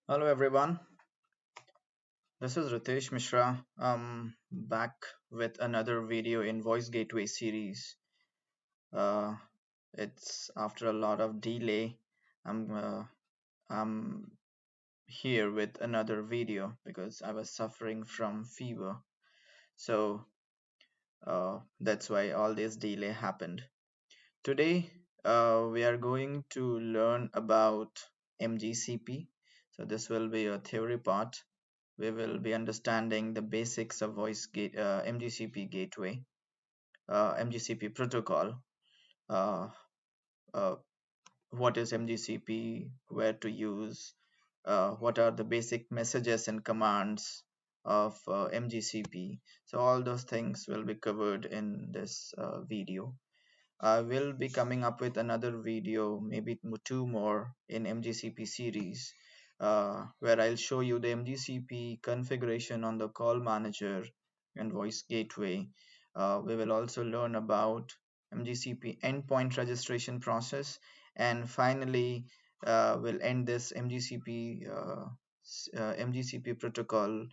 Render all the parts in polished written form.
Hello everyone, this is Ritesh Mishra. I'm back with another video in Voice Gateway series. Uh, it's after a lot of delay. I'm here with another video because I was suffering from fever. So that's why all this delay happened. Today we are going to learn about MGCP. So this will be a theory part. We will be understanding the basics of MGCP gateway, MGCP protocol, uh, uh, what is MGCP, where to use, what are the basic messages and commands of MGCP. So all those things will be covered in this video. I will be coming up with another video, maybe two more in MGCP series, where I'll show you the MGCP configuration on the call manager and voice gateway. We will also learn about MGCP endpoint registration process, and finally, we'll end this MGCP protocol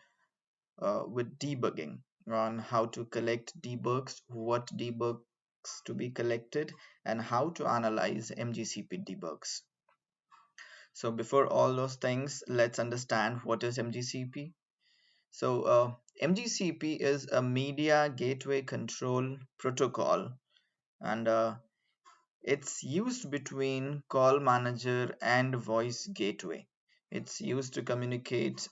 with debugging on how to collect debugs, what debugs to be collected, and how to analyze MGCP debugs. So before all those things, let's understand what is MGCP. So MGCP is a media gateway control protocol, and it's used between call manager and voice gateway. It's used to communicate,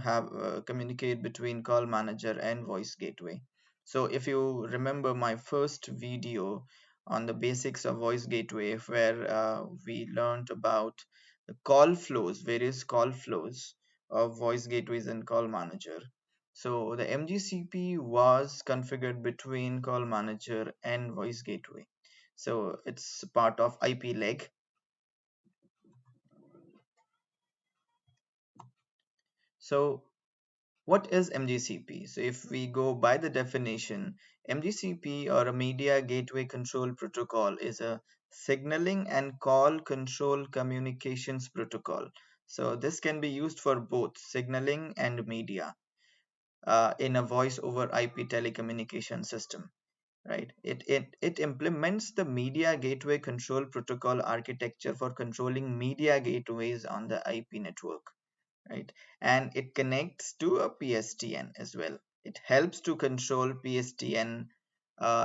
have communicate between call manager and voice gateway. So if you remember my first video on the basics of voice gateway, where we learned about the call flows, various call flows of voice gateways and call manager. So the MGCP was configured between call manager and voice gateway, so it's part of IP leg. So what is MGCP? So if we go by the definition, MGCP, or a media gateway control protocol, is a signaling and call control communications protocol. So this can be used for both signaling and media in a voice over IP telecommunication system. Right, it implements the media gateway control protocol architecture for controlling media gateways on the IP network, right? And it connects to a PSTN as well. It helps to control PSTN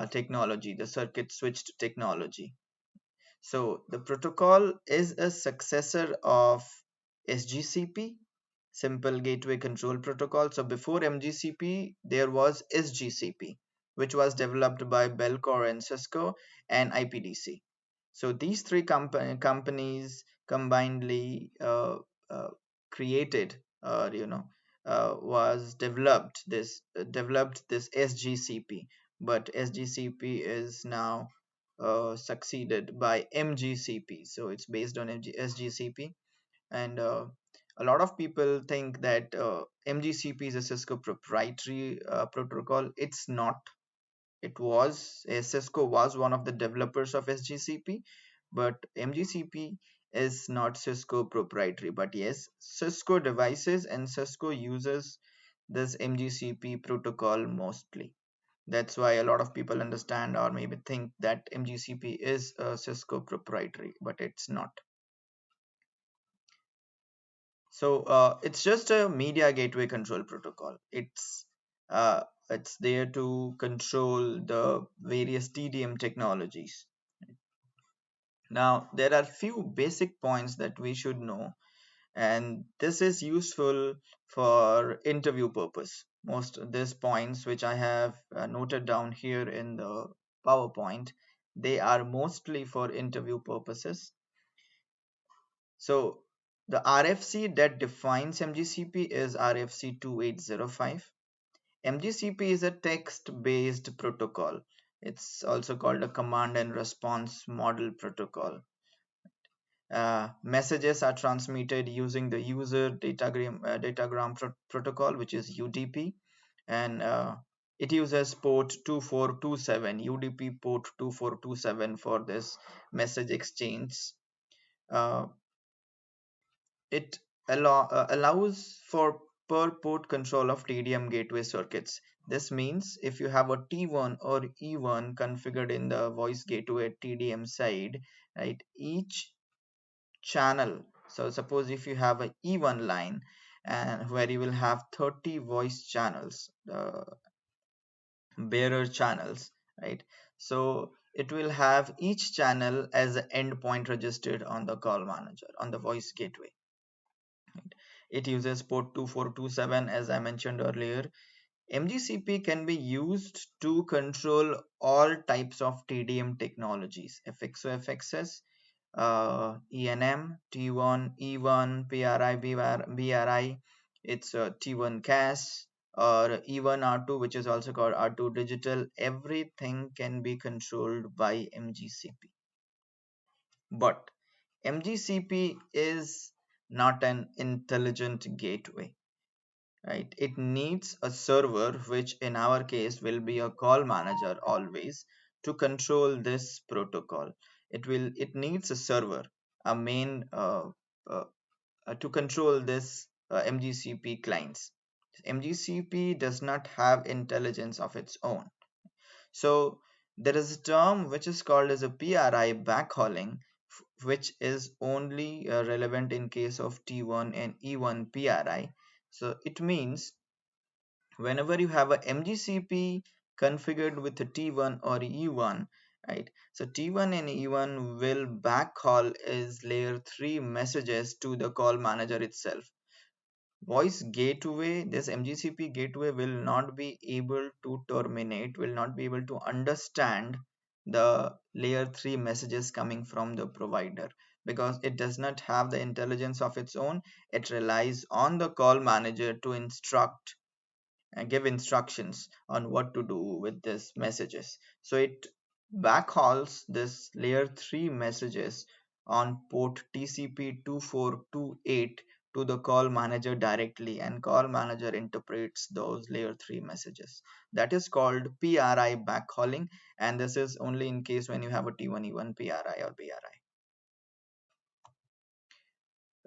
technology, the circuit switched technology. So the protocol is a successor of SGCP, Simple Gateway Control Protocol. So before MGCP, there was SGCP, which was developed by Bellcore and Cisco and IPDC. So these three companies combinedly uh, created, was developed this SGCP. But SGCP is now succeeded by MGCP. So it's based on SGCP, and a lot of people think that MGCP is a Cisco proprietary protocol. It's not. Cisco was one of the developers of SGCP, but MGCP is not Cisco proprietary. But yes, Cisco devices and Cisco uses this MGCP protocol mostly. That's why a lot of people understand or maybe think that MGCP is a Cisco proprietary, but it's not. So it's just a media gateway control protocol. It's there to control the various TDM technologies. Now there are few basic points that we should know, and this is useful for interview purpose. Most of these points which I have noted down here in the PowerPoint, they are mostly for interview purposes. So the RFC that defines MGCP is RFC 2805. MGCP is a text-based protocol. It's also called a command and response model protocol. Messages are transmitted using the user datagram protocol, which is UDP, and it uses port 2427, UDP port 2427 for this message exchange. Uh, it allows for per port control of TDM gateway circuits. This means if you have a T1 or E1 configured in the voice gateway TDM side, right, each channel. So suppose if you have a E1 line and where you will have 30 voice channels, bearer channels, right? So it will have each channel as an endpoint registered on the call manager on the voice gateway. It uses port 2427 as I mentioned earlier. MGCP can be used to control all types of TDM technologies, FXO, FXS, ENM, T1, E1, PRI, BRI, it's T1 CAS or E1 R2, which is also called R2 digital. Everything can be controlled by MGCP. But MGCP is not an intelligent gateway, right? It needs a server, which in our case will be a call manager always, to control this protocol. It needs a server, a main uh, to control this MGCP clients. MGCP does not have intelligence of its own. So there is a term which is called as a PRI backhauling, which is only relevant in case of T1 and E1 PRI. So it means whenever you have a MGCP configured with a T1 or E1, right? So T1 and E1 will backhaul is layer 3 messages to the call manager itself. Voice gateway, this MGCP gateway will not be able to terminate, will not be able to understand the layer 3 messages coming from the provider because it does not have the intelligence of its own. It relies on the call manager to instruct and give instructions on what to do with these messages. So it backhauls this layer 3 messages on port TCP 2428 to the call manager directly, and call manager interprets those layer 3 messages. That is called PRI backhauling, and this is only in case when you have a T1E1 PRI or BRI,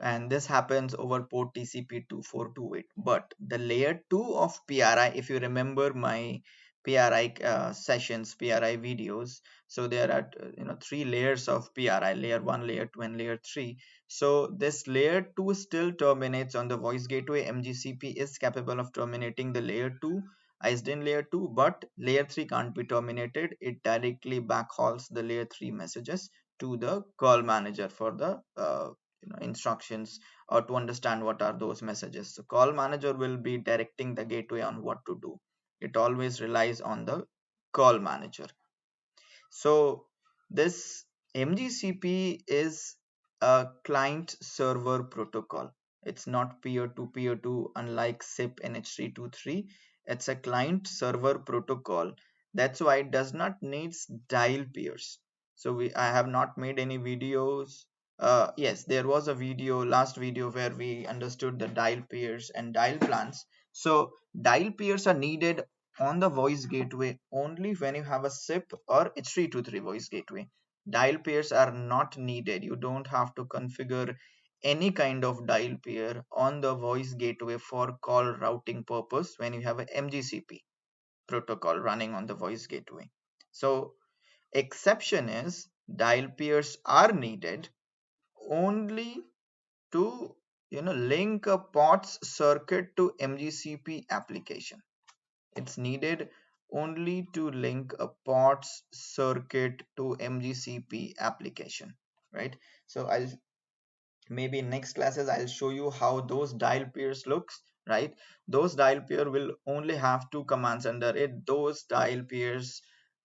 and this happens over port TCP 2428. But the layer 2 of PRI, if you remember my PRI sessions, PRI videos, so there are three layers of PRI: layer 1, layer 2, and layer 3. So this layer 2 still terminates on the voice gateway. MGCP is capable of terminating the layer 2 ISDN layer 2, but layer 3 can't be terminated. It directly backhauls the layer 3 messages to the call manager for the instructions or to understand what are those messages. So call manager will be directing the gateway on what to do. It always relies on the call manager. So this MGCP is a client server protocol. It's not peer-to-peer-to, unlike SIP and H323. It's a client server protocol. That's why it does not need dial peers. So I have not made any videos. Yes, there was a video, last video, where we understood the dial peers and dial plans. So dial peers are needed on the voice gateway only when you have a SIP or H323 voice gateway. Dial pairs are not needed. You don't have to configure any kind of dial pair on the voice gateway for call routing purpose when you have a MGCP protocol running on the voice gateway. So exception is dial pairs are needed only to link a POTS circuit to MGCP application. It's needed only to link a POTS circuit to MGCP application, right? So I'll maybe in next classes I'll show you how those dial pairs looks, right? Those dial pair will only have two commands under it. Those dial pairs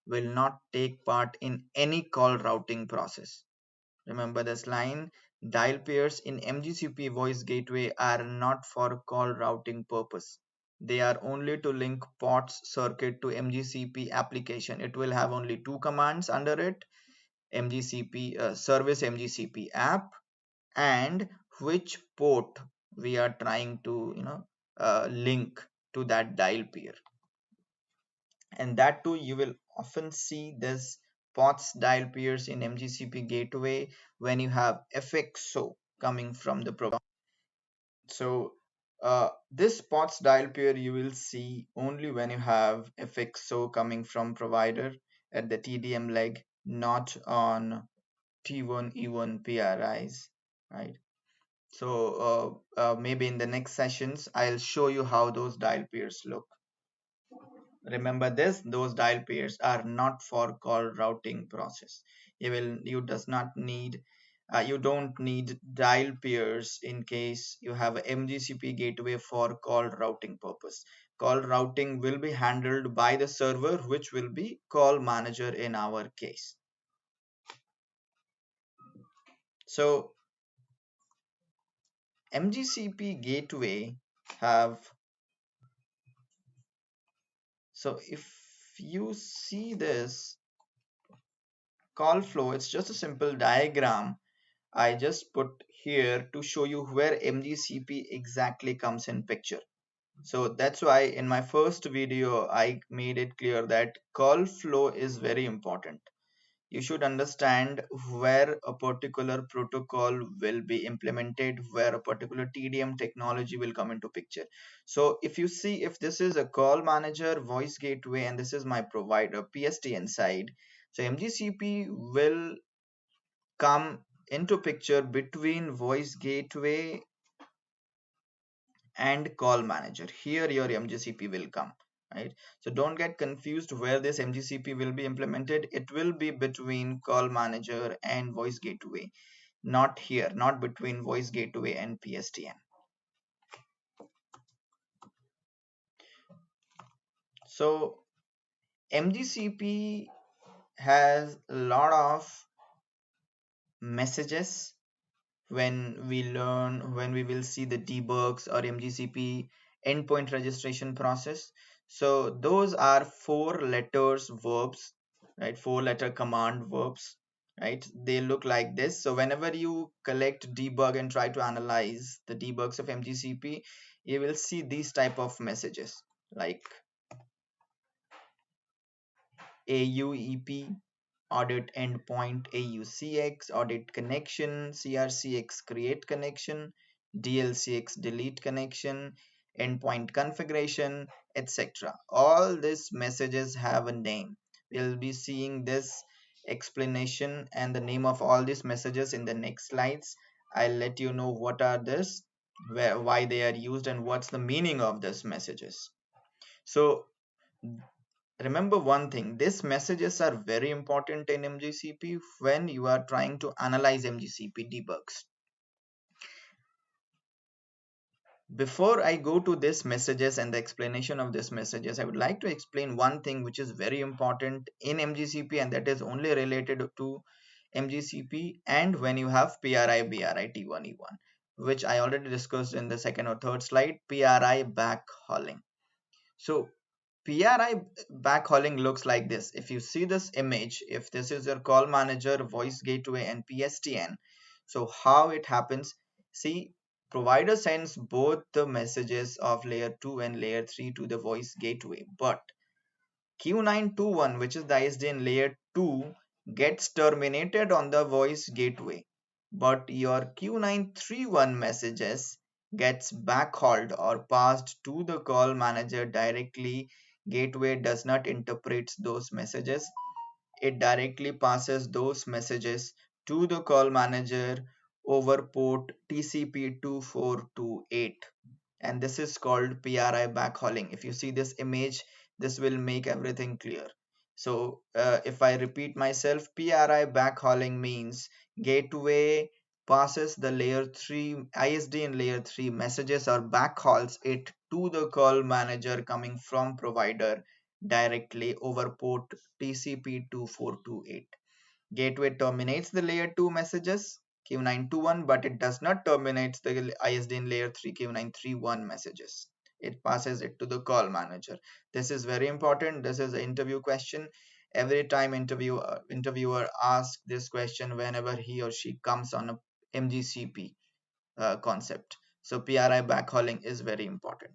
will not take part in any call routing process. Remember this line: dial pairs in MGCP voice gateway are not for call routing purpose. They are only to link POTS circuit to MGCP application. It will have only two commands under it: MGCP service MGCP app, and which port we are trying to link to that dial pair. And that too, you will often see this POTS dial pairs in MGCP gateway when you have FXO coming from the program. So this spots dial pair you will see only when you have FXO coming from provider at the TDM leg, not on T1 E1 PRIs, right? So maybe in the next sessions I'll show you how those dial pairs look. Remember this, those dial pairs are not for call routing process. You don't need dial pairs in case you have a MGCP gateway for call routing purpose. Call routing will be handled by the server, which will be call manager in our case. So MGCP gateway have, so if you see this call flow, it's just a simple diagram I just put here to show you where MGCP exactly comes in picture. So that's why in my first video I made it clear that call flow is very important. You should understand where a particular protocol will be implemented, where a particular TDM technology will come into picture. So if you see, if this is a call manager voice gateway and this is my provider PSTN side, so MGCP will come into picture between voice gateway and call manager. Here your MGCP will come, right? So don't get confused where this MGCP will be implemented. It will be between call manager and voice gateway, not here, not between voice gateway and PSTN. So MGCP has a lot of messages when we will see the debugs or MGCP endpoint registration process. So those are 4 letters verbs, right? 4 letter command verbs, right? They look like this. So whenever you collect debug and try to analyze the debugs of MGCP, you will see these type of messages like AUEP, audit endpoint AUCX, audit connection, CRCX create connection, DLCX delete connection, endpoint configuration, etc. All these messages have a name. We'll be seeing this explanation and the name of all these messages in the next slides. I'll let you know what are this, why they are used, and what's the meaning of these messages. So remember one thing, these messages are very important in MGCP when you are trying to analyze MGCP debugs. Before I go to these messages and the explanation of these messages, I would like to explain one thing which is very important in MGCP, and that is only related to MGCP and when you have PRI, BRI, T1, E1, which I already discussed in the second or third slide, PRI backhauling. So PRI backhauling looks like this. If you see this image, if this is your call manager, voice gateway, and PSTN, so how it happens? See, provider sends both the messages of layer 2 and layer 3 to the voice gateway, but Q921, which is the ISDN layer 2, gets terminated on the voice gateway, but your Q931 messages gets backhauled or passed to the call manager directly. Gateway does not interpret those messages. It directly passes those messages to the call manager over port TCP2428, and this is called PRI backhauling. If you see this image, this will make everything clear. So if I repeat myself, PRI backhauling means gateway passes the layer 3 ISD in layer 3 messages or backhauls it to the call manager coming from provider directly over port TCP2428. Gateway terminates the layer 2 messages Q921, but it does not terminate the ISD in layer 3 Q931 messages. It passes it to the call manager. This is very important. This is an interview question. Every time interviewer asks this question whenever he or she comes on a MGCP concept. So PRI backhauling is very important.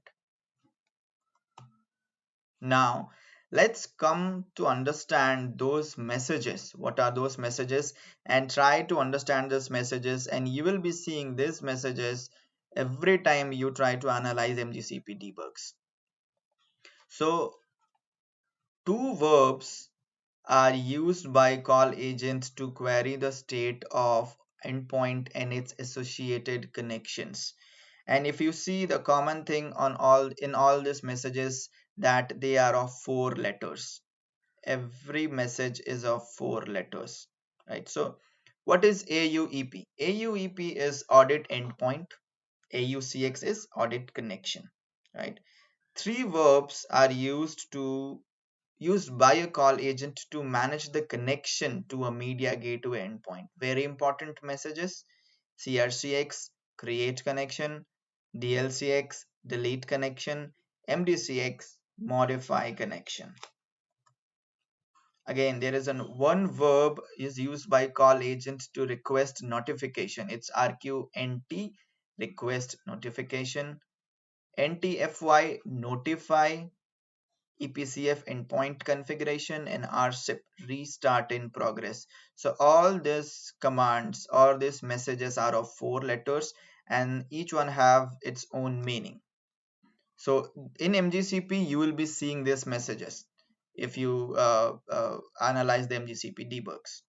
Now, let's come to understand those messages. What are those messages? And try to understand those messages. And you will be seeing these messages every time you try to analyze MGCP debugs. So two verbs are used by call agents to query the state of endpoint and its associated connections. And if you see the common thing on all these messages, that they are of 4 letters. Every message is of 4 letters, right? So what is AUEP? AUEP is audit endpoint. AUCX is audit connection, right? Three verbs are used by a call agent to manage the connection to a media gateway endpoint. Very important messages: CRCX, create connection; DLCX, delete connection; MDCX, modify connection. Again, there is one verb is used by call agent to request notification. It's RQNT, request notification; NTFY, notify; EPCF, endpoint configuration; and RSIP, restart in progress. So all these commands or these messages are of 4 letters, and each one have its own meaning. So in MGCP, you will be seeing these messages if you analyze the MGCP debugs.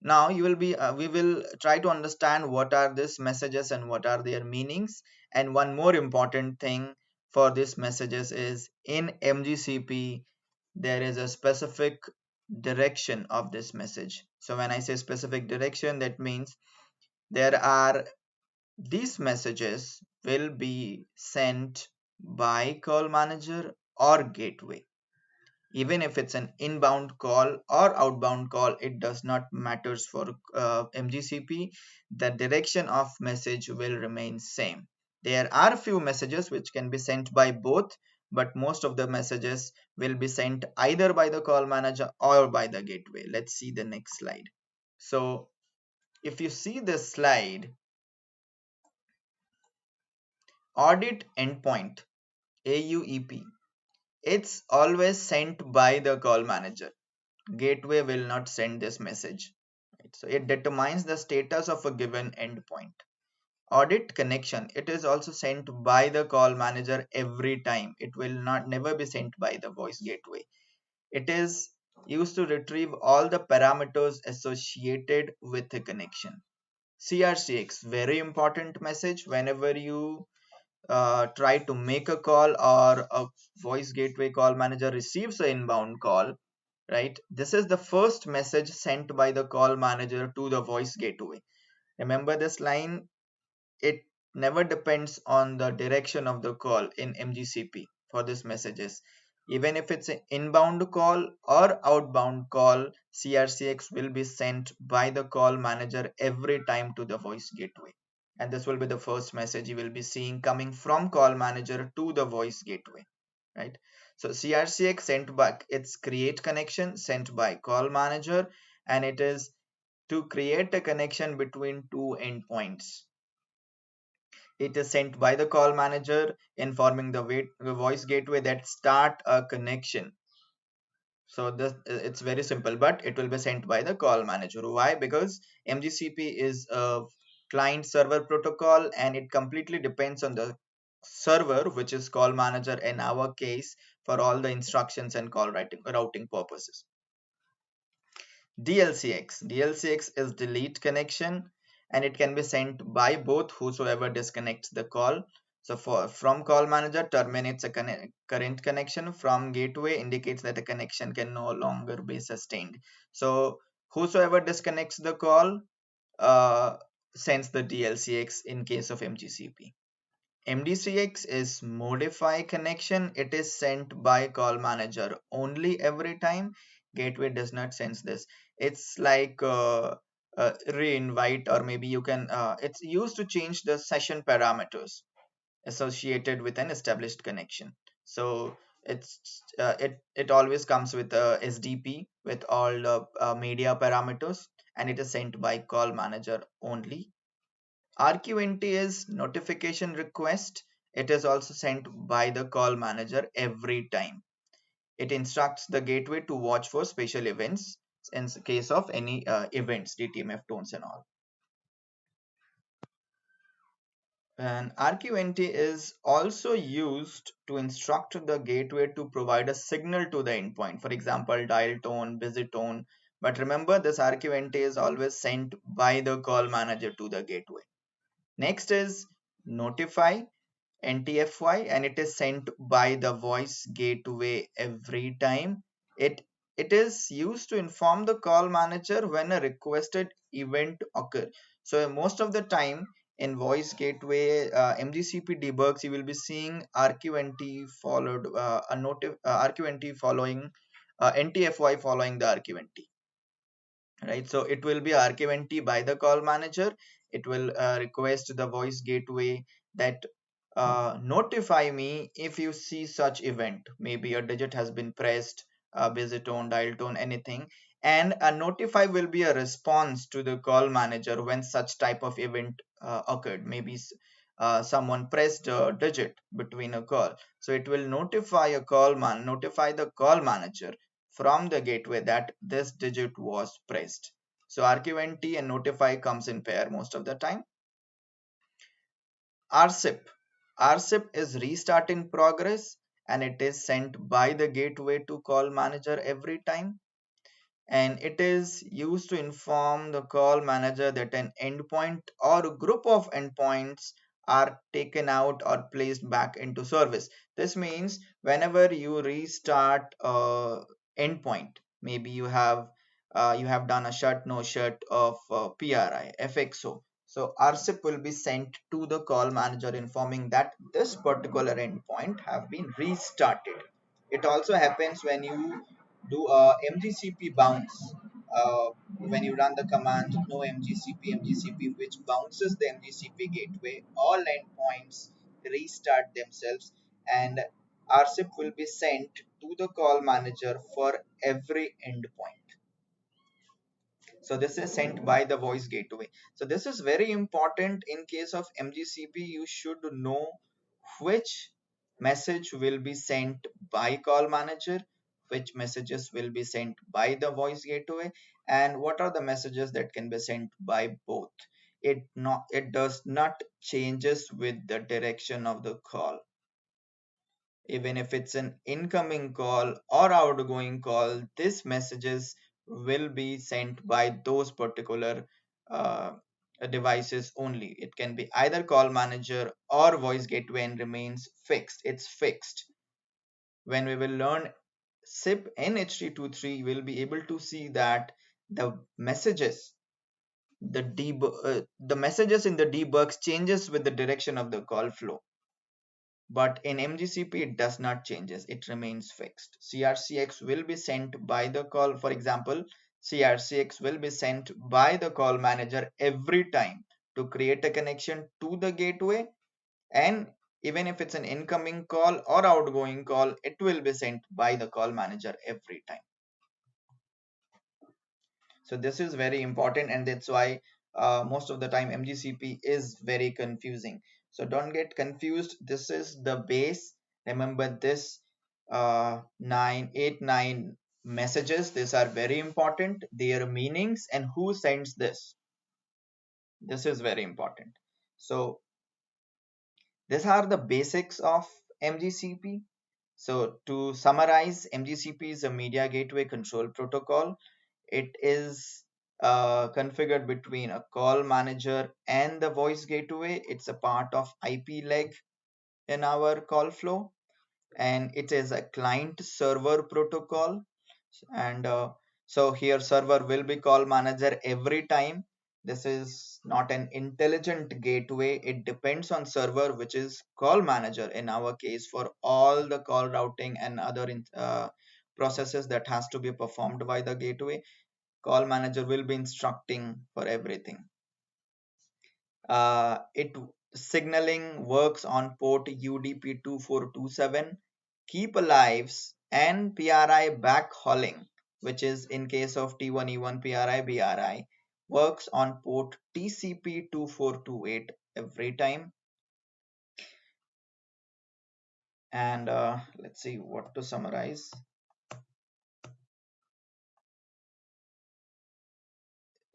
Now we will try to understand what are these messages and what are their meanings. And one more important thing for these messages is, in MGCP there is a specific direction of this message. So when I say specific direction, that means there are these messages will be sent by call manager or gateway. Even if it's an inbound call or outbound call, it does not matters for MGCP. The direction of message will remain same. There are few messages which can be sent by both, but most of the messages will be sent either by the call manager or by the gateway. Let's see the next slide. So if you see this slide, audit endpoint, AUEP, it's always sent by the call manager. Gateway will not send this message. Right? So it determines the status of a given endpoint. Audit connection, it is also sent by the call manager every time. It will not never be sent by the voice gateway. It is used to retrieve all the parameters associated with a connection. CRCX, very important message whenever you try to make a call or a voice gateway call manager receives an inbound call, right? This is the first message sent by the call manager to the voice gateway. Remember this line, it never depends on the direction of the call in MGCP for these messages. Even if it's an inbound call or outbound call, CRCX will be sent by the call manager every time to the voice gateway. And this will be the first message you will be seeing coming from call manager to the voice gateway, right? So CRCX sent back, it's create connection sent by call manager, and it is to create a connection between two endpoints. It is sent by the call manager informing the voice gateway that start a connection. So this, it's very simple, but it will be sent by the call manager. Why? Because MGCP is a client server protocol, and it completely depends on the server, which is call manager in our case, for all the instructions and call routing purposes. DLCX is delete connection, and it can be sent by both whosoever disconnects the call. So from call manager terminates a current connection, from gateway indicates that a connection can no longer be sustained. So whosoever disconnects the call uh, sends the DLCX in case of MGCP. MDCX is modify connection. It is sent by call manager only every time. Gateway does not sense this. It's like re-invite, or maybe you can, it's used to change the session parameters associated with an established connection. So it always comes with a SDP with all the media parameters, and it is sent by call manager only. RQNT is notification request. It is also sent by the call manager every time. It instructs the gateway to watch for special events in case of any events, DTMF tones and all. And RQNT is also used to instruct the gateway to provide a signal to the endpoint. For example, dial tone, busy tone. But remember, this RQNT is always sent by the call manager to the gateway. Next is notify. NTFY, and it is sent by the voice gateway every time. It is used to inform the call manager when a requested event occurs. So most of the time in voice gateway MGCP debugs, you will be seeing RQNT followed RQNT following NTFY following the RQNT, right? So it will be RQNT by the call manager. It will request the voice gateway that notify me if you see such event. Maybe a digit has been pressed, busy tone, dial tone, anything. And a notify will be a response to the call manager when such type of event occurred. Maybe someone pressed a digit between a call. So it will notify the call manager from the gateway that this digit was pressed. So RQNT and notify comes in pair most of the time. RSIP. RSIP is restart in progress, and it is sent by the gateway to call manager every time, and it is used to inform the call manager that an endpoint or a group of endpoints are taken out or placed back into service. This means whenever you restart a endpoint, maybe you have done a shut no shut of PRI FXO, so RSIP will be sent to the call manager informing that this particular endpoint have been restarted. It also happens when you do a MGCP bounce. When you run the command no MGCP, which bounces the MGCP gateway, all endpoints restart themselves, and RSIP will be sent to the call manager for every endpoint. So this is sent by the voice gateway. So this is very important. In case of MGCP, you should know which message will be sent by call manager, which messages will be sent by the voice gateway, and what are the messages that can be sent by both. It does not changes with the direction of the call. Even if it's an incoming call or outgoing call, these messages will be sent by those particular uh, devices only. It can be either call manager or voice gateway and remains fixed. It's fixed. When we will learn SIP in HT23, we'll be able to see that the messages, the messages in the debugs changes with the direction of the call flow. But in MGCP, it does not changes. It remains fixed. CRCX will be sent by the call. For example, CRCX will be sent by the call manager every time to create a connection to the gateway. And even if it's an incoming call or outgoing call, it will be sent by the call manager every time. So this is very important, and that's why most of the time MGCP is very confusing. So don't get confused. This is the base. Remember this 9 messages. These are very important. Their meanings and who sends this. This is very important. So these are the basics of MGCP. So to summarize, MGCP is a media gateway control protocol. It is configured between a call manager and the voice gateway. It's a part of IP leg in our call flow, and it is a client server protocol. And so here server will be call manager every time. This is not an intelligent gateway. It depends on server, which is call manager in our case, for all the call routing and other processes that has to be performed by the gateway. Call manager will be instructing for everything. It signaling works on port UDP 2427, keep alives, and PRI backhauling, which is in case of T1E1 PRI BRI, works on port TCP 2428 every time. And let's see what to summarize.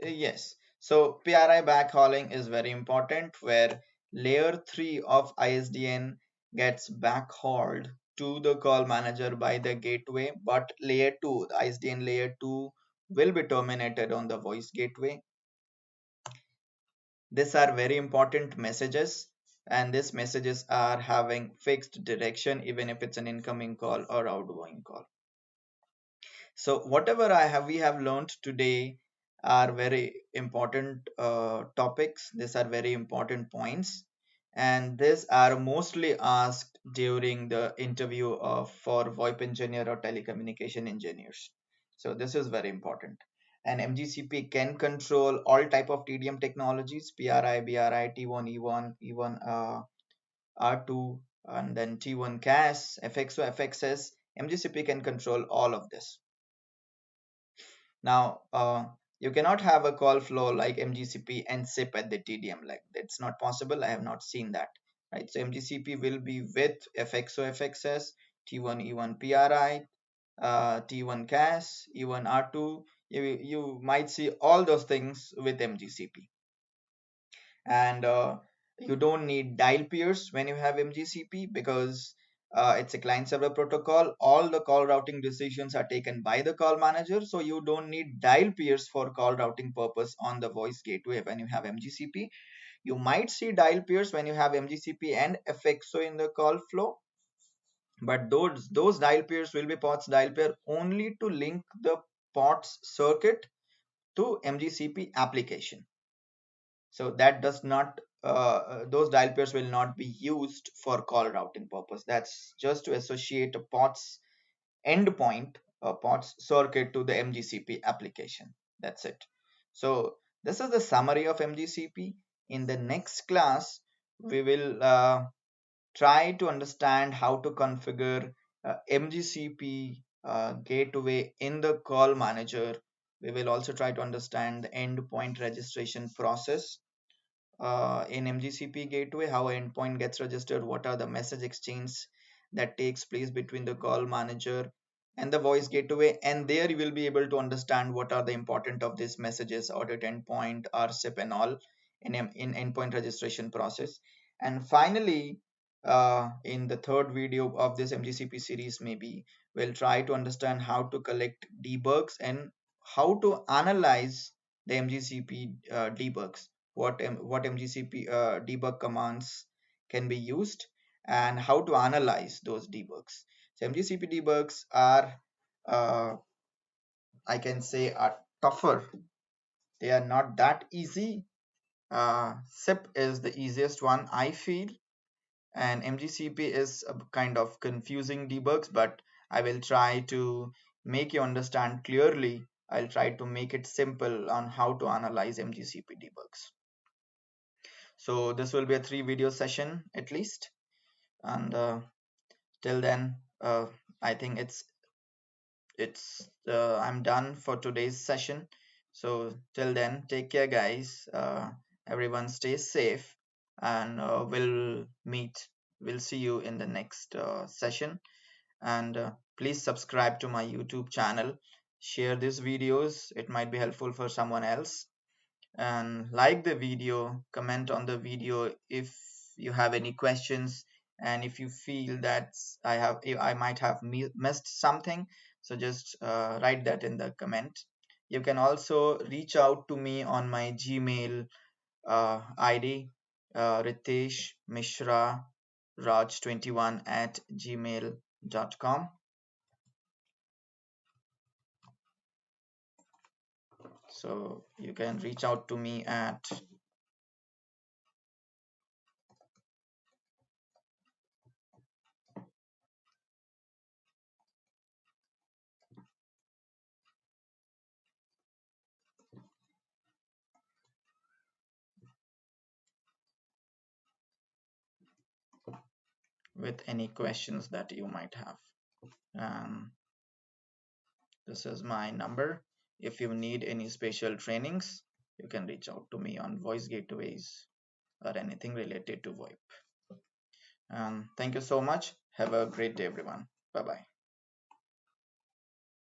Yes. So PRI backhauling is very important, where layer 3 of ISDN gets backhauled to the call manager by the gateway, but layer 2, the ISDN layer 2 will be terminated on the voice gateway. These are very important messages, and these messages are having fixed direction even if it's an incoming call or outgoing call. So whatever we have learned today are very important topics. These are very important points, and these are mostly asked during the interview of for VoIP engineer or telecommunication engineers. So this is very important. And MGCP can control all type of TDM technologies: PRI, BRI, T1, E1, E1, R2, and then T1 CAS, FXO, FXS. MGCP can control all of this. Now, you cannot have a call flow like MGCP and SIP at the TDM. Like, that's not possible. I have not seen that. Right. So MGCP will be with FXO, FXS, T1, E1 PRI, T1 CAS, E1 R2. You might see all those things with MGCP. And you don't need dial peers when you have MGCP, because it's a client server protocol. All the call routing decisions are taken by the call manager, so you don't need dial peers for call routing purpose on the voice gateway when you have MGCP. You might see dial peers when you have MGCP and FXO in the call flow, but those dial peers will be POTS dial pair only to link the POTS circuit to MGCP application. So that does not those dial pairs will not be used for call routing purpose. That's just to associate a POTS endpoint, a POTS circuit to the MGCP application. That's it. So this is the summary of MGCP. In the next class, we will try to understand how to configure MGCP gateway in the call manager. We will also try to understand the endpoint registration process in MGCP gateway, how an endpoint gets registered, what are the message exchange that takes place between the call manager and the voice gateway, and there you will be able to understand what are the important of these messages, audit endpoint, RCIP and all in endpoint registration process. And finally, in the third video of this MGCP series, maybe we'll try to understand how to collect debugs and how to analyze the MGCP debugs, what MGCP debug commands can be used, and how to analyze those debugs. So MGCP debugs are, I can say, are tougher. They are not that easy. SIP is the easiest one, I feel, and MGCP is a kind of confusing debugs, but I will try to make you understand clearly. I'll try to make it simple on how to analyze MGCP debugs. So this will be a 3 video session at least, and till then, I think I'm done for today's session. So till then, take care, guys. Everyone stay safe, and we'll see you in the next session. And please subscribe to my YouTube channel, share these videos, it might be helpful for someone else, and like the video, comment on the video if you have any questions, and if you feel that I might have missed something, so just write that in the comment. You can also reach out to me on my Gmail ID, Ritesh Mishra Raj21@gmail.com. So you can reach out to me at with any questions that you might have. This is my number. If you need any special trainings, you can reach out to me on voice gateways or anything related to VoIP. Thank you so much. Have a great day, everyone. Bye bye.